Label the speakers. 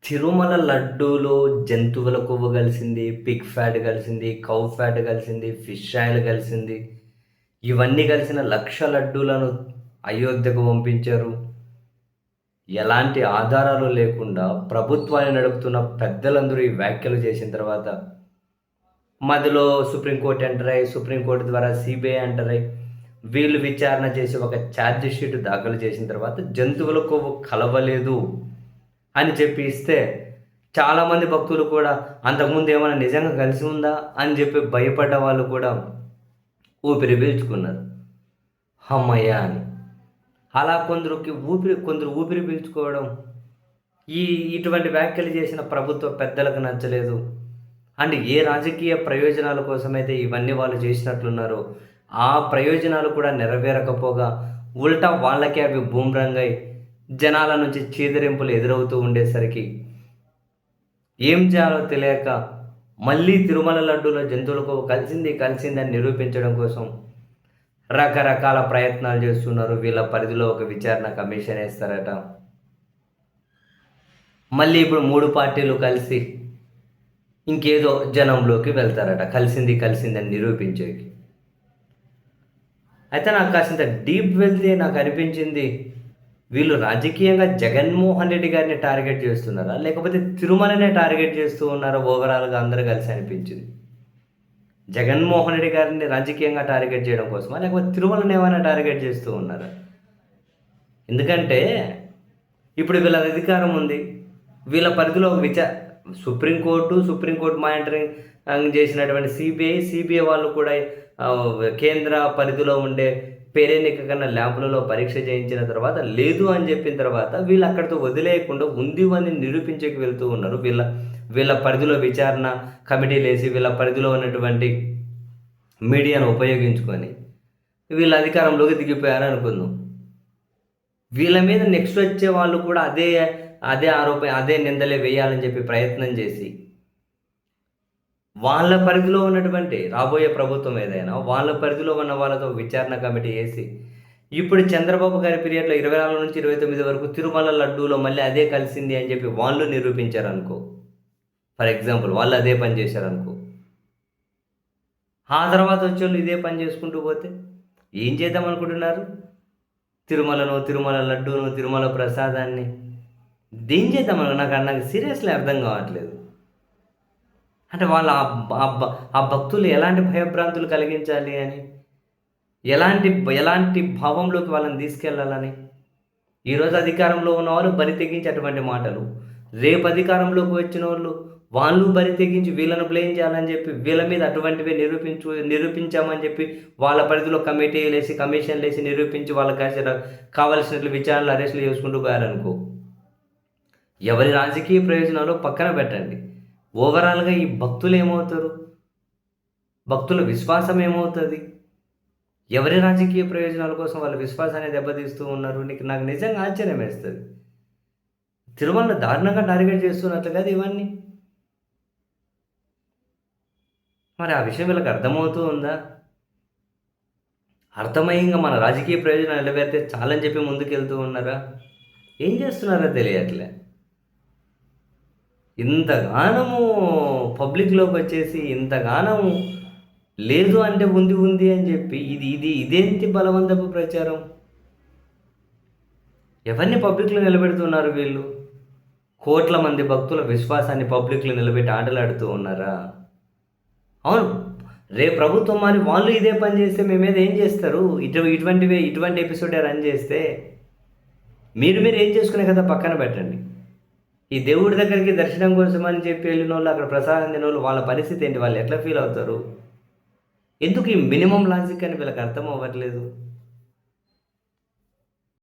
Speaker 1: తిరుమల లడ్డూలో జంతువుల కొవ్వు కలిసింది, పిగ్ ఫ్యాట్ కలిసింది, కౌ ఫ్యాట్ కలిసింది, ఫిష్ ఆయిల్ కలిసింది. ఇవన్నీ కలిసిన లక్ష లడ్డూలను అయోధ్యకు పంపించారు. ఎలాంటి ఆధారాలు లేకుండా ప్రభుత్వాన్ని నడుపుతున్న పెద్దలందరూ ఈ వ్యాఖ్యలు చేసిన తర్వాత మధ్యలో సుప్రీంకోర్టు ఎంటర్ అయ్యి, సుప్రీంకోర్టు ద్వారా సిబిఐ ఎంటర్ అయ్యి, వీళ్ళు విచారణ చేసి ఒక ఛార్జ్ షీట్ దాఖలు చేసిన తర్వాత జంతువుల కొవ్వు కలవలేదు అని చెప్పి ఇస్తే చాలామంది భక్తులు కూడా అంతకుముందు ఏమైనా నిజంగా కలిసి ఉందా అని చెప్పి భయపడ్డ వాళ్ళు కూడా ఊపిరి పీల్చుకున్నారు, అమ్మయ్య అని. అలా కొందరు ఊపిరి పీల్చుకోవడం ఇటువంటి వ్యాఖ్యలు చేసిన ప్రభుత్వ పెద్దలకు నచ్చలేదు. అండ్ ఏ రాజకీయ ప్రయోజనాల కోసమైతే ఇవన్నీ వాళ్ళు చేసినట్లున్నారో ఆ ప్రయోజనాలు కూడా నెరవేరకపోగా ఉల్టా వాళ్ళకే అవి బూమ్రంగై జనాల నుంచి చీదరింపులు ఎదురవుతూ ఉండేసరికి ఏం చేయాలో తెలియక మళ్ళీ తిరుమల లడ్డూలో జంతువులకు కలిసిందని నిరూపించడం కోసం రకరకాల ప్రయత్నాలు చేస్తున్నారు. వీళ్ళ పరిధిలో ఒక విచారణ కమిషన్ వేస్తారట. మళ్ళీ ఇప్పుడు 3 పార్టీలు కలిసి ఇంకేదో జనంలోకి వెళ్తారట కలిసిందని నిరూపించేకి. అయితే నాకు కాసింత డీప్ వెళ్తే నాకు అనిపించింది, వీళ్ళు రాజకీయంగా జగన్మోహన్ రెడ్డి గారిని టార్గెట్ చేస్తున్నారా, లేకపోతే తిరుమలనే టార్గెట్ చేస్తూ ఉన్నారా ఓవరాల్గా అందరూ కలిసి అనిపించింది. జగన్మోహన్ రెడ్డి గారిని రాజకీయంగా టార్గెట్ చేయడం కోసమా, లేకపోతే తిరుమలని ఏమైనా టార్గెట్ చేస్తూ ఉన్నారా? ఎందుకంటే ఇప్పుడు వీళ్ళ అధికారం ఉంది, వీళ్ళ పరిధిలో సుప్రీంకోర్టు మానిటరింగ్ చేసినటువంటి సిబిఐ వాళ్ళు కూడా కేంద్ర పరిధిలో ఉండే పేరెన్నిక కన్నా ల్యాంపులలో పరీక్ష చేయించిన తర్వాత లేదు అని చెప్పిన తర్వాత వీళ్ళు అక్కడితో వదిలేయకుండా ఉంది అని నిరూపించేకి వెళ్తూ ఉన్నారు. వీళ్ళ పరిధిలో విచారణ కమిటీలు వేసి వీళ్ళ పరిధిలో ఉన్నటువంటి మీడియాను ఉపయోగించుకొని వీళ్ళ అధికారంలోకి దిగిపోయారు అనుకుందాం. వీళ్ళ మీద నెక్స్ట్ వచ్చే వాళ్ళు కూడా అదే నిందలే వేయాలని చెప్పి ప్రయత్నం చేసి వాళ్ళ పరిధిలో ఉన్నటువంటి రాబోయే ప్రభుత్వం ఏదైనా వాళ్ళ పరిధిలో ఉన్న వాళ్ళతో విచారణ కమిటీ వేసి ఇప్పుడు చంద్రబాబు గారి పీరియడ్లో 24 నుంచి 29 వరకు తిరుమల లడ్డూలో మళ్ళీ అదే కలిసింది అని చెప్పి వాళ్ళు నిరూపించారనుకో, ఫర్ ఎగ్జాంపుల్ వాళ్ళు అదే పని చేశారనుకో, ఆ తర్వాత వచ్చేవాళ్ళు ఇదే పని చేసుకుంటూ పోతే ఏం చేద్దాం అనుకుంటున్నారు? తిరుమల లడ్డూను, తిరుమల ప్రసాదాన్ని దేం చేద్దాం? నాకు సీరియస్లీ అర్థం కావట్లేదు. అంటే వాళ్ళ ఆ భక్తులు ఎలాంటి భయభ్రాంతులు కలిగించాలి అని, ఎలాంటి భావంలోకి వాళ్ళని తీసుకెళ్లాలని. ఈరోజు అధికారంలో ఉన్న వాళ్ళు బరి తెగించి అటువంటి మాటలు, రేపు అధికారంలోకి వచ్చిన వాళ్ళు బరి తెగించి వీళ్ళను బ్లేమ్ చేయాలని చెప్పి వీళ్ళ మీద అటువంటివే నిరూపించామని చెప్పి వాళ్ళ పరిధిలో కమిషన్లు వేసి నిరూపించి వాళ్ళకి కావలసినట్లు విచారణలు అరెస్టులు చేసుకుంటూ పోయారనుకో, ఎవరి రాజకీయ ప్రయోజనాలు పక్కన పెట్టండి, ఓవరాల్గా ఈ భక్తులు ఏమవుతారు? భక్తుల విశ్వాసం ఏమవుతుంది? ఎవరి రాజకీయ ప్రయోజనాల కోసం వాళ్ళ విశ్వాసాన్ని దెబ్బతీస్తూ ఉన్నారు? నాకు నిజంగా ఆశ్చర్యం వేస్తుంది. తిరుమల దారుణంగా టార్గెట్ చేస్తున్నట్లు కదా ఇవన్నీ. మరి ఆ విషయం వీళ్ళకి అర్థమవుతూ ఉందా? అర్థమయ్యంగా మన రాజకీయ ప్రయోజనాలు నిలబెడితే చాలని చెప్పి ముందుకెళ్తూ ఉన్నారా? ఏం చేస్తున్నారో తెలియట్లే. ఇంతగానము పబ్లిక్లోకి వచ్చేసి ఇంతగానము లేదు అంటే ఉంది అని చెప్పి ఇదేంటి బలవంతపు ప్రచారం? ఎవరిని పబ్లిక్లో నిలబెడుతున్నారు వీళ్ళు? కోట్ల మంది భక్తుల విశ్వాసాన్ని పబ్లిక్లో నిలబెట్టి ఆటలాడుతూ ఉన్నారా? అవును, రేపు ప్రభుత్వం మరి వాళ్ళు ఇదే పని చేస్తే మీ మీద ఏం చేస్తారు? ఇటువంటి ఎపిసోడే రన్ చేస్తే మీరు ఏం చేసుకునే కదా పక్కన పెట్టండి. ఈ దేవుడి దగ్గరికి దర్శనం కోసం అని చెప్పి వెళ్ళిన వాళ్ళు, అక్కడ ప్రసాదం తిన వాళ్ళు, వాళ్ళ పరిస్థితి ఏంటి? వాళ్ళు ఎట్లా ఫీల్ అవుతారు? ఎందుకు ఈ మినిమం లాజిక్ అని వీళ్ళకి అర్థం అవ్వట్లేదు?